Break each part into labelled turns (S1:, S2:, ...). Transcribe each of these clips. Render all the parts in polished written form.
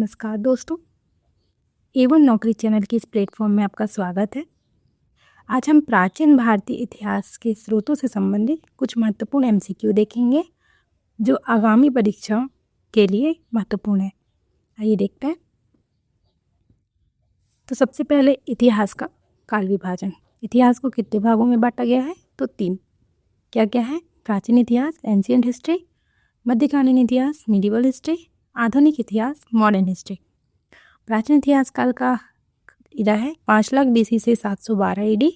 S1: नमस्कार दोस्तों, एवन नौकरी चैनल के इस प्लेटफॉर्म में आपका स्वागत है। आज हम प्राचीन भारतीय इतिहास के स्रोतों से संबंधित कुछ महत्वपूर्ण एमसीक्यू देखेंगे जो आगामी परीक्षाओं के लिए महत्वपूर्ण है। आइए देखते हैं। तो सबसे पहले इतिहास का काल विभाजन। इतिहास को कितने भागों में बांटा गया है? तो 3। क्या क्या है? प्राचीन इतिहास एंशिएंट हिस्ट्री, मध्यकालीन इतिहास मिडिवल हिस्ट्री, आधुनिक इतिहास मॉडर्न हिस्ट्री। प्राचीन इतिहास काल का इरा है 5 लाख BC से 712 AD,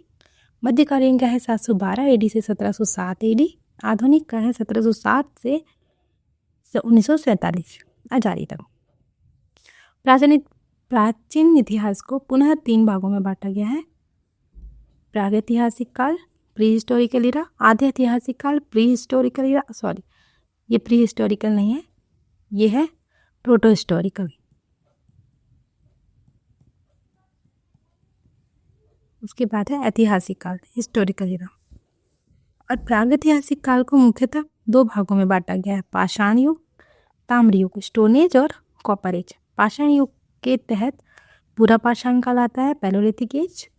S1: मध्यकालीन का है 712 AD से 1707 AD, आधुनिक का है 1707 से 1947 आजादी तक। प्राचीन इतिहास को पुनः 3 भागों में बांटा गया है। प्रागैतिहासिक काल प्री हिस्टोरिकल इरा, आधे ऐतिहासिक काल प्री हिस्टोरिकल इरा, सॉरी ये प्री हिस्टोरिकल नहीं है, ये है प्रोटो हिस्टोरिकल। उसके बाद है ऐतिहासिक काल हिस्टोरिकल इरा। और प्रागैतिहासिक काल को मुख्यतः 2 भागों में बांटा गया है, पाषाण युग, ताम्र युग, स्टोन एज और कॉपर एज। पाषाण युग के तहत पूरा पाषाण काल आता है, पैलोलिथिक एज,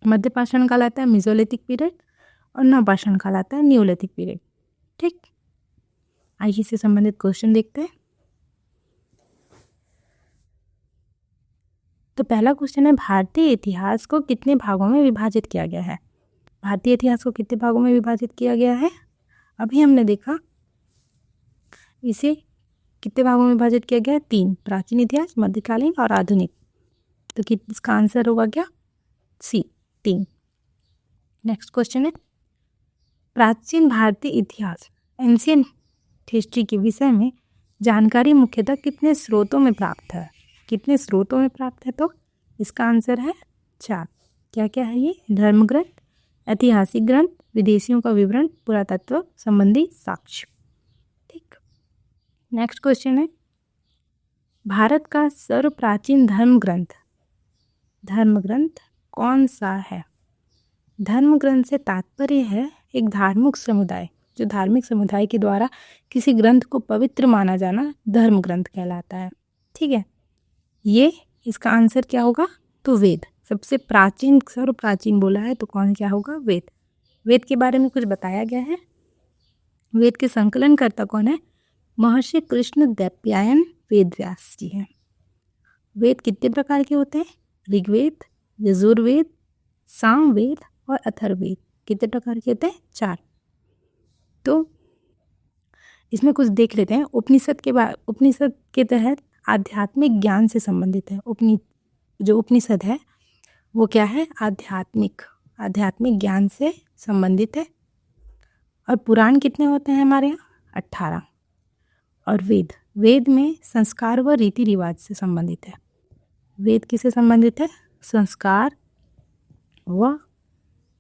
S1: मध्य पाषाण काल आता है, मेसोलिथिक पीरियड, और नवपाषाण काल आता है, न्यूलिथिक पीरियड। ठीक, आइए इससे संबंधित क्वेश्चन देखते हैं। तो पहला क्वेश्चन है, भारतीय इतिहास को कितने भागों में विभाजित किया गया है? भारतीय इतिहास को कितने भागों में विभाजित किया गया है? अभी हमने देखा इसे कितने भागों में विभाजित किया गया है? 3, प्राचीन इतिहास, मध्यकालीन और आधुनिक। तो इसका आंसर होगा क्या? सी, 3। नेक्स्ट क्वेश्चन है, प्राचीन भारतीय इतिहास एंशिएंट हिस्ट्री के विषय में जानकारी मुख्यतः कितने स्रोतों में प्राप्त है? कितने स्रोतों में प्राप्त है? तो इसका आंसर है 4। क्या क्या है ये? धर्म ग्रंथ, ऐतिहासिक ग्रंथ, विदेशियों का विवरण, पुरातत्व संबंधी साक्ष्य। ठीक, नेक्स्ट क्वेश्चन है, भारत का सर्व प्राचीन धर्म ग्रंथ कौन सा है? धर्म ग्रंथ से तात्पर्य है एक धार्मिक समुदाय, जो धार्मिक समुदाय के द्वारा किसी ग्रंथ को पवित्र माना जाना धर्म ग्रंथ कहलाता है। ठीक है, ये इसका आंसर क्या होगा? तो वेद। सबसे प्राचीन, सर्व प्राचीन बोला है तो कौन क्या होगा? वेद। वेद के बारे में कुछ बताया गया है। वेद के संकलनकर्ता कौन है? महर्षि कृष्ण द्वैपायन वेदव्यास जी हैं। वेद कितने प्रकार के होते हैं? ऋग्वेद, यजुर्वेद, सामवेद और अथर्ववेद। कितने प्रकार के होते हैं? 4। तो इसमें कुछ देख लेते हैं। उपनिषद के तहत आध्यात्मिक ज्ञान से संबंधित है। जो उपनिषद है वो क्या है? आध्यात्मिक ज्ञान से संबंधित है। और पुराण कितने होते हैं हमारे यहाँ? 18। और वेद में संस्कार व रीति रिवाज से संबंधित है। वेद किससे संबंधित है? संस्कार व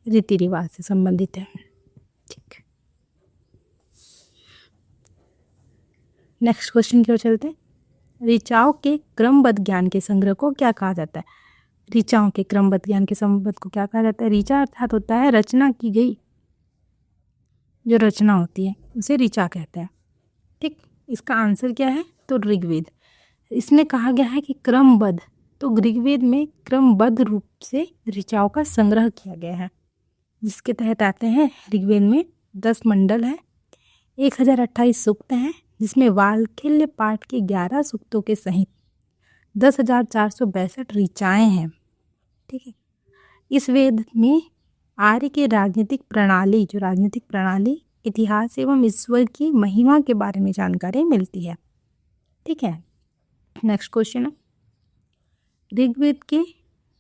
S1: रीति रिवाज से संबंधित है। ठीक, नेक्स्ट क्वेश्चन की ओर चलते हैं। ऋचाओं के क्रमबद्ध ज्ञान के संग्रह को क्या कहा जाता है? ऋचाओं के क्रमबद्ध ज्ञान के संग्रह को क्या कहा जाता है? ऋचा अर्थात होता है रचना की गई, जो रचना होती है उसे ऋचा कहते हैं। ठीक, इसका आंसर क्या है? तो ऋग्वेद। इसमें कहा गया है कि क्रमबद्ध, तो ऋग्वेद में क्रमबद्ध रूप से ऋचाओं का संग्रह किया गया है, जिसके तहत आते हैं ऋग्वेद में 10 मंडल हैं, 1028 सूक्त हैं, जिसमें वाल्खिल्य पाठ के 11 सूक्तों के सहित 10,462 ऋचाएँ हैं। ठीक है, इस वेद में आर्य के राजनीतिक प्रणाली, इतिहास एवं ईश्वर की महिमा के बारे में जानकारी मिलती है। ठीक है, नेक्स्ट क्वेश्चन है, ऋग्वेद के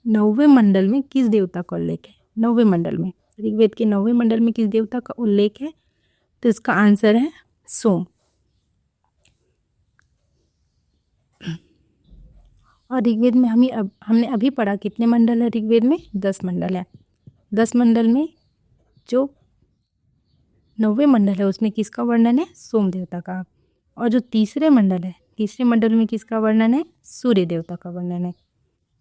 S1: 9वें मंडल में किस देवता का उल्लेख है? 9वें मंडल में, ऋग्वेद के 9वें मंडल में किस देवता का उल्लेख है? तो इसका आंसर है सोम। और ऋग्वेद में हमने अभी पढ़ा कितने मंडल है? ऋग्वेद में 10 मंडल है। 10 मंडल में जो 9वें मंडल है उसमें किसका वर्णन है? सोम देवता का। और जो तीसरे मंडल में किसका वर्णन है? सूर्य देवता का वर्णन है।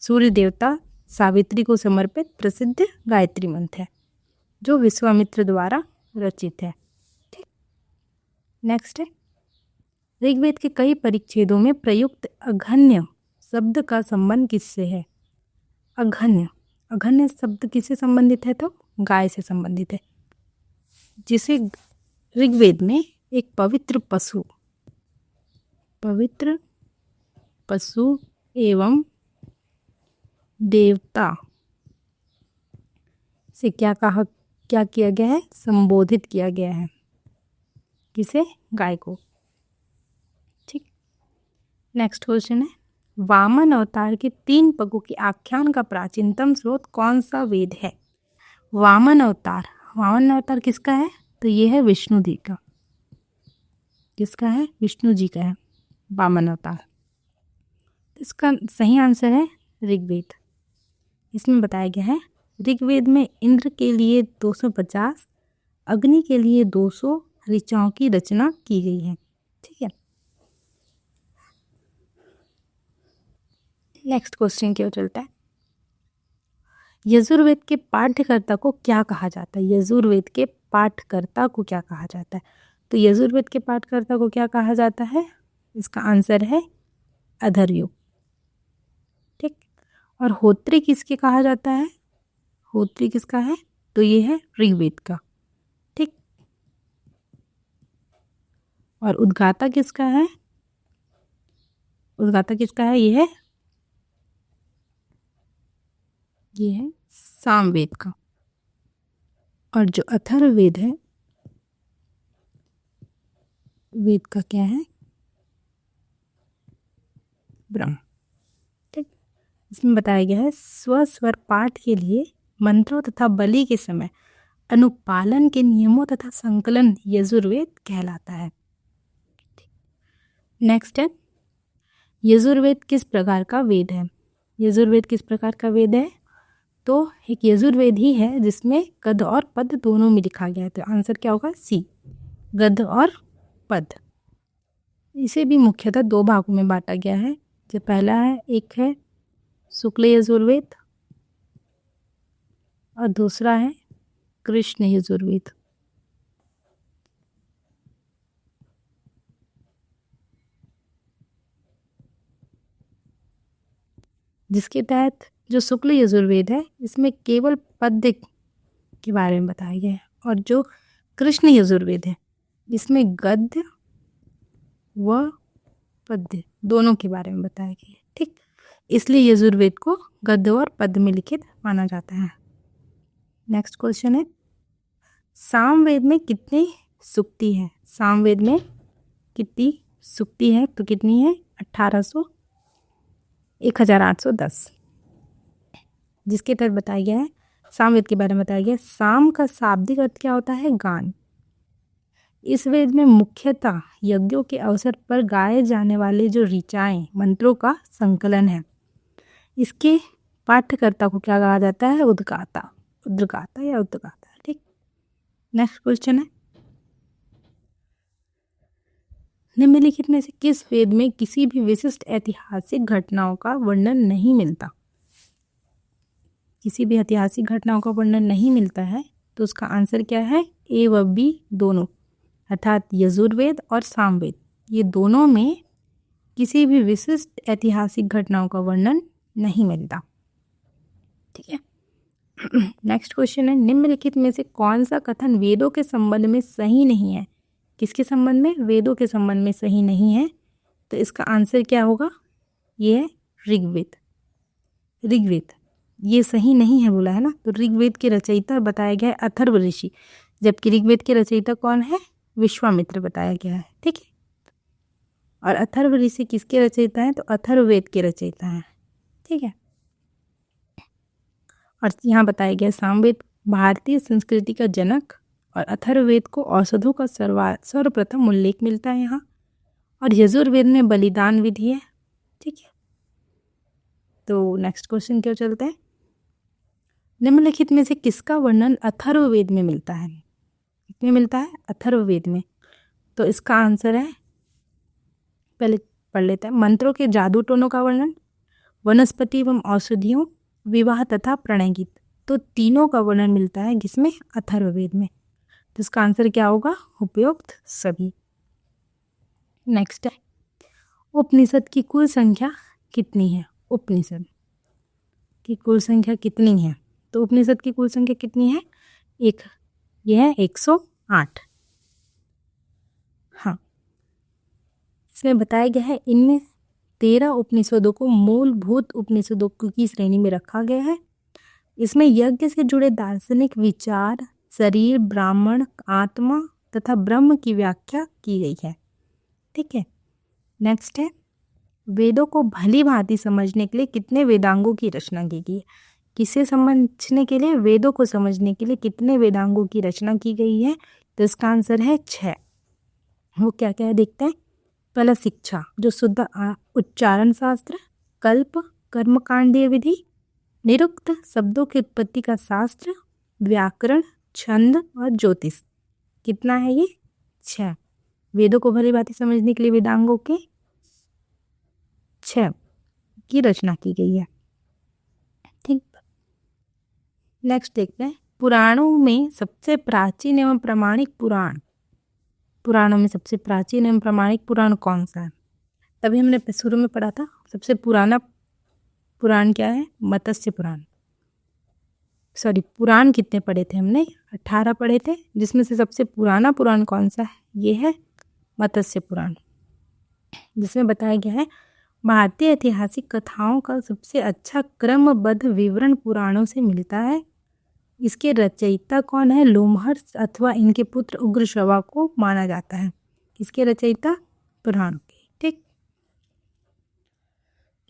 S1: सूर्य देवता सावित्री को समर्पित प्रसिद्ध गायत्री मंत्र है, जो विश्वामित्र द्वारा रचित है। ठीक, नेक्स्ट है, ऋग्वेद के कई परिच्छेदों में प्रयुक्त अघन्य शब्द का संबंध किससे है? अघन्य, अघन्य शब्द किससे संबंधित है? तो गाय से संबंधित है, जिसे ऋग्वेद में एक पवित्र पशु एवं देवता से क्या किया गया है? संबोधित किया गया है। किसे? गाय को। ठीक। नेक्स्ट क्वेश्चन है, वामन अवतार के 3 पगों की आख्यान का प्राचीनतम स्रोत कौन सा वेद है? वामन अवतार किसका है? तो ये है विष्णु जी का। किसका है? विष्णु जी का है वामन अवतार। इसका सही आंसर है ऋग्वेद। इसमें बताया गया है ऋग्वेद में इंद्र के लिए 250, अग्नि के लिए 200 ऋचाओं की रचना की गई है। ठीक है। नेक्स्ट क्वेश्चन की ओर चलता है, यजुर्वेद के पाठ्यकर्ता को क्या कहा जाता है? यजुर्वेद के पाठकर्ता को क्या कहा जाता है? तो यजुर्वेद के पाठकर्ता को क्या कहा जाता है? इसका आंसर है अधर्वयु। ठीक। और होत्री किसके कहा जाता है? होत्री किसका है? तो ये है ऋग्वेद का। ठीक। और उद्गाता किसका है? ये है सामवेद का। और जो अथर्ववेद है, वेद का क्या है? ब्रह्म। ठीक। इसमें बताया गया है स्वस्वर पाठ के लिए मंत्रों तथा बलि के समय अनुपालन के नियमों तथा संकलन यजुर्वेद कहलाता है। नेक्स्ट है, यजुर्वेद किस प्रकार का वेद है? यजुर्वेद किस प्रकार का वेद है? तो एक यजुर्वेद ही है जिसमें गद्य और पद्य दोनों में लिखा गया है। तो आंसर क्या होगा? सी, गद्य और पद्य। इसे भी मुख्यतः 2 भागों में बांटा गया है। जो पहला है, एक है शुक्ल यजुर्वेद और दूसरा है कृष्ण यजुर्वेद। जिसके तहत जो शुक्ल यजुर्वेद है इसमें केवल पद्य के बारे में बताया गया है, और जो कृष्ण यजुर्वेद है इसमें गद्य व पद्य दोनों के बारे में बताया गया है। ठीक। इसलिए यजुर्वेद को गद्य और पद्य में लिखित माना जाता है। नेक्स्ट क्वेश्चन है, सामवेद में कितनी सूक्ति है? सामवेद में कितनी सूक्ति है? तो कितनी है? 1810। जिसके तहत बताया गया है, सामवेद के बारे में बताया गया है, साम का शाब्दिक अर्थ क्या होता है? गान। इस वेद में मुख्यतः यज्ञों के अवसर पर गाए जाने वाले जो ऋचाएं मंत्रों का संकलन है। इसके पाठ्यकर्ता को क्या कहा जाता है? उद्गाता या उद्गाता। ठीक। नेक्स्ट क्वेश्चन है, निम्नलिखित में से किस वेद में किसी भी विशिष्ट ऐतिहासिक घटनाओं का वर्णन नहीं मिलता? किसी भी ऐतिहासिक घटनाओं का वर्णन नहीं मिलता है, तो उसका आंसर क्या है? ए व बी दोनों, अर्थात यजुर्वेद और सामवेद, ये दोनों में किसी भी विशिष्ट ऐतिहासिक घटनाओं का वर्णन नहीं मिलता। ठीक है। नेक्स्ट क्वेश्चन है, निम्नलिखित में से कौन सा कथन वेदों के संबंध में सही नहीं है? किसके संबंध में? वेदों के संबंध में सही नहीं है। तो इसका आंसर क्या होगा? ये है ऋग्वेद। ये सही नहीं है बोला है ना। तो ऋग्वेद के रचयिता बताया गया है अथर्व ऋषि, जबकि ऋग्वेद के रचयिता कौन है? विश्वामित्र बताया गया है। ठीक है। और अथर्व ऋषि किसके रचयिता हैं? तो अथर्ववेद के रचयिता हैं। ठीक है। और यहाँ बताया गया सामवेद भारतीय संस्कृति का जनक, और अथर्ववेद को औषधों का सर्वप्रथम उल्लेख मिलता है यहाँ, और यजुर्वेद में बलिदान विधि है। ठीक है। तो नेक्स्ट क्वेश्चन क्यों चलते हैं, निम्नलिखित में से किसका वर्णन अथर्ववेद में मिलता है? किसमें मिलता है? अथर्ववेद में। तो इसका आंसर है, पहले पढ़ लेते हैं, मंत्रों के जादू टोनों का वर्णन, वनस्पति एवं औषधियों, विवाह तथा प्रणय गीत। तो तीनों का वर्णन मिलता है किसमें? अथर्ववेद में। तो इसका आंसर क्या होगा? उपयुक्त सभी। नेक्स्ट है उपनिषद की कुल संख्या कितनी है। उपनिषद की कुल संख्या कितनी है। तो उपनिषद की कुल संख्या कितनी है। एक, यह है 108। हाँ, इसमें बताया गया है इनमें 13 उपनिषदों को मूलभूत उपनिषदों की श्रेणी में रखा गया है। इसमें यज्ञ से जुड़े दार्शनिक विचार, शरीर, ब्राह्मण, आत्मा तथा ब्रह्म की व्याख्या की गई है। ठीक है। नेक्स्ट है वेदों को भली भांति समझने के लिए कितने वेदांगों की रचना की गई है। किसे समझने के लिए, वेदों को समझने के लिए कितने वेदांगों की रचना की गई है। तो इसका आंसर है 6। वो क्या क्या है देखते हैं। पहला शिक्षा जो शुद्ध उच्चारण शास्त्र, कल्प कर्मकांडीय विधि, निरुक्त शब्दों की उत्पत्ति का शास्त्र, व्याकरण, छंद और ज्योतिष। कितना है ये 6। वेदों को भली भांति समझने के लिए वेदांगों के 6 की रचना की गई है। ठीक। नेक्स्ट देखते हैं पुराणों में सबसे प्राचीन एवं प्रमाणिक पुराण। पुराणों में सबसे प्राचीन एवं प्रमाणिक पुराण कौन सा है। तभी हमने शुरू में पढ़ा था सबसे पुराना पुराण क्या है, मत्स्य पुराण। सॉरी, पुराण कितने पढ़े थे हमने, 18 पढ़े थे, जिसमें से सबसे पुराना पुराण कौन सा है, ये है मत्स्य पुराण, जिसमें बताया गया है भारतीय ऐतिहासिक कथाओं का सबसे अच्छा क्रमबद्ध विवरण पुराणों से मिलता है। इसके रचयिता कौन है, लोमहर्ष अथवा इनके पुत्र उग्रश्रवा को माना जाता है। किसके रचयिता, पुराण के। ठीक।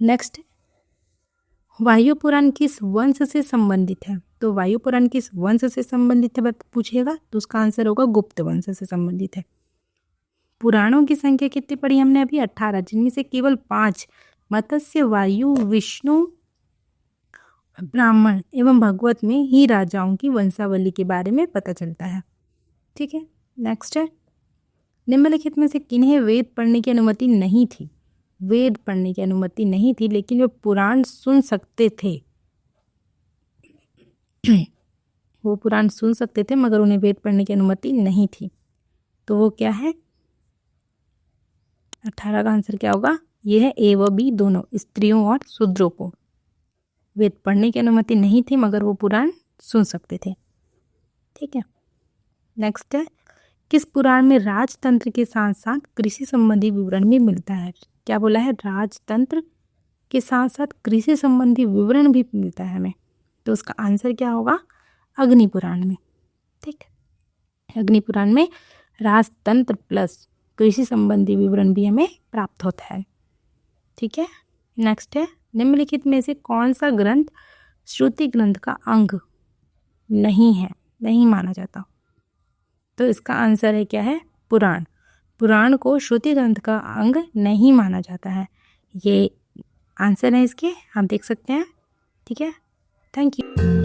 S1: नेक्स्ट वायु पुराण किस वंश से संबंधित है। तो वायु पुराण किस वंश से संबंधित है पूछेगा तो उसका आंसर होगा गुप्त वंश से संबंधित है। पुराणों की संख्या कितनी पढ़ी हमने अभी, 18, जिनमें से केवल 5 मत्स्य, वायु, विष्णु, ब्राह्मण एवं भगवत में ही राजाओं की वंशावली के बारे में पता चलता है। ठीक है। नेक्स्ट है निम्नलिखित में से किन्हें वेद पढ़ने की अनुमति नहीं थी। वेद पढ़ने की अनुमति नहीं थी लेकिन वे पुराण सुन सकते थे। वो पुराण सुन सकते थे मगर उन्हें वेद पढ़ने की अनुमति नहीं थी। तो वो क्या है, 18 का आंसर क्या होगा, ये है ए व बी दोनों, स्त्रियों और शूद्रों को वेद पढ़ने की अनुमति नहीं थी मगर वो पुराण सुन सकते थे। ठीक है। नेक्स्ट है किस पुराण में राजतंत्र के साथ साथ कृषि संबंधी विवरण भी मिलता है। क्या बोला है, राजतंत्र के साथ साथ कृषि संबंधी विवरण भी मिलता है हमें। तो उसका आंसर क्या होगा, अग्नि पुराण में। ठीक। अग्नि पुराण में राजतंत्र प्लस कृषि संबंधी विवरण भी हमें प्राप्त होता है। ठीक है। नेक्स्ट है निम्नलिखित में से कौन सा ग्रंथ श्रुति ग्रंथ का अंग नहीं है, नहीं माना जाता। तो इसका आंसर है क्या है, पुराण। पुराण को श्रुति ग्रंथ का अंग नहीं माना जाता है। ये आंसर है इसके, आप देख सकते हैं। ठीक है। Thank you.